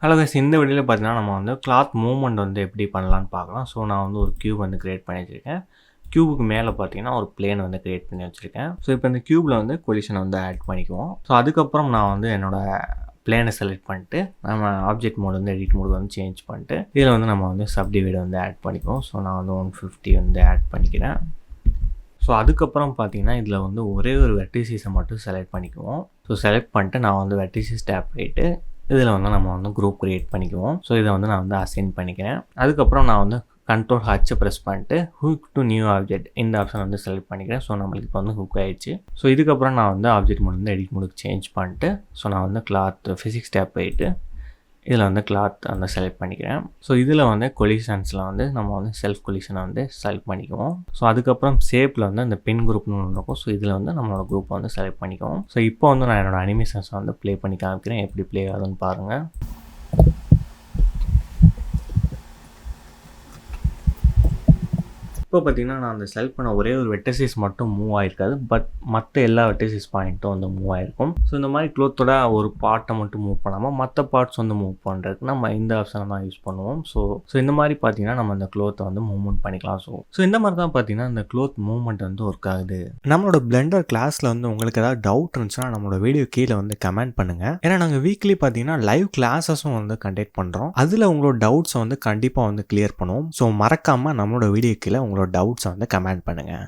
Hello guys, இந்த வீடியோவில் பார்த்தீங்கன்னா நம்ம வந்து கிளாத் மூவ்மெண்ட் வந்து எப்படி பண்ணலான்னு பார்க்கலாம். ஸோ நான் வந்து ஒரு கியூப் வந்து கிரியேட் பண்ணி வச்சுருக்கேன். கியூபுக்கு மேலே பார்த்தீங்கன்னா ஒரு பிளேன் வந்து கிரியேட் பண்ணி வச்சுருக்கேன். ஸோ இப்போ இந்த கியூபில் வந்து கொலிஷன் வந்து ஆட் பண்ணிக்குவோம். ஸோ அதுக்கப்புறம் நான் வந்து என்னோடய பிளேனை செலக்ட் பண்ணிட்டு நம்ம ஆப்ஜெக்ட் மோட் வந்து எடிட் மோடு வந்து சேஞ்ச் பண்ணிட்டு இதில் வந்து நம்ம வந்து சப்டிவைட் வந்து ஆட் பண்ணிக்குவோம். ஸோ நான் வந்து 150 வந்து ஆட் பண்ணிக்கிறேன். ஸோ அதுக்கப்புறம் பார்த்தீங்கன்னா இதில் வந்து ஒரே ஒரு வெர்டிசஸை மட்டும் செலக்ட் பண்ணிக்குவோம். ஸோ செலக்ட் பண்ணிட்டு நான் வந்து வெர்டிசஸ் டேப் போயிட்டு இதில் வந்து நம்ம வந்து குரூப் க்ரியேட் பண்ணிக்குவோம். ஸோ இதை வந்து நான் வந்து அசைன் பண்ணிக்கிறேன். அதுக்கப்புறம் நான் வந்து Ctrl+H ப்ரெஸ் பண்ணிட்டு ஹூக் டு நியூ ஆப்ஜெக்ட் இந்த ஆப்ஷன் வந்து செலக்ட் பண்ணிக்கிறேன். ஸோ நம்மளுக்கு இப்போ வந்து ஹூக் ஆயிடுச்சு. ஸோ இதுக்கப்புறம் நான் வந்து ஆப்ஜெக்ட் மோட் வந்து எடிட் மோடுக்கு சேஞ்ச் பண்ணிட்டு ஸோ நான் வந்து கிளாத் ஃபிசிக்ஸ் டேப் போயிட்டு இதில் வந்து கிளாத் வந்து செலக்ட் பண்ணிக்கிறேன். ஸோ இதில் வந்து கொலிஷன்ஸில் வந்து நம்ம வந்து செல்ஃப் கொலிஷனை வந்து செலக்ட் பண்ணிக்குவோம். ஸோ அதுக்கப்புறம் ஷேப்பில் வந்து இந்த பின் குரூப்னு ஒன்று இருக்கும். ஸோ இதில் வந்து நம்மளோட குரூப்பை வந்து செலக்ட் பண்ணிக்குவோம். ஸோ இப்போ வந்து நான் என்னோடய அனிமேஷன்ஸை வந்து ப்ளே பண்ணி காமிக்கிறேன். எப்படி ப்ளே ஆகுதுன்னு பாருங்கள். இப்போ பார்த்தீங்கன்னா நான் அந்த செலக்ட் பண்ண ஒரே ஒரு வெர்டிசஸ் மட்டும் மூவ் ஆகிருக்காது. பட் மற்ற எல்லா வெர்டிசஸ் பாயிண்ட்டும் வந்து மூவ் ஆகிருக்கும். ஸோ இந்த மாதிரி க்ளோத்தோட ஒரு பார்ட்டை மட்டும் மூவ் பண்ணாமல் மற்ற பார்ட்ஸ் வந்து மூவ் பண்ணுறதுக்கு நம்ம இந்த ஆப்ஷனை தான் யூஸ் பண்ணுவோம். ஸோ இந்த மாதிரி பார்த்தீங்கன்னா நம்ம இந்த க்ளோத்தை வந்து மூவ்மெண்ட் பண்ணிக்கலாம். ஸோ இந்த மாதிரி தான் பார்த்தீங்கன்னா இந்த க்ளோத் மூவ்மெண்ட் வந்து ஒர்க் ஆகுது. நம்மளோட பிளெண்டர் கிளாஸில் வந்து உங்களுக்கு ஏதாவது டவுட் இருந்துச்சுன்னா நம்மளோட வீடியோ கீழே வந்து கமெண்ட் பண்ணுங்கள். ஏன்னா நாங்கள் வீக்லி பார்த்தீங்கன்னா லைவ் கிளாஸஸும் வந்து கண்டக்ட் பண்ணுறோம். அதில் உங்களோட டவுட்ஸை வந்து கண்டிப்பாக வந்து கிளியர் பண்ணுவோம். ஸோ மறக்காமல் நம்மளோட வீடியோ கீழே உங்களோட டவுட்ஸை வந்து கமெண்ட் பண்ணுங்கள்.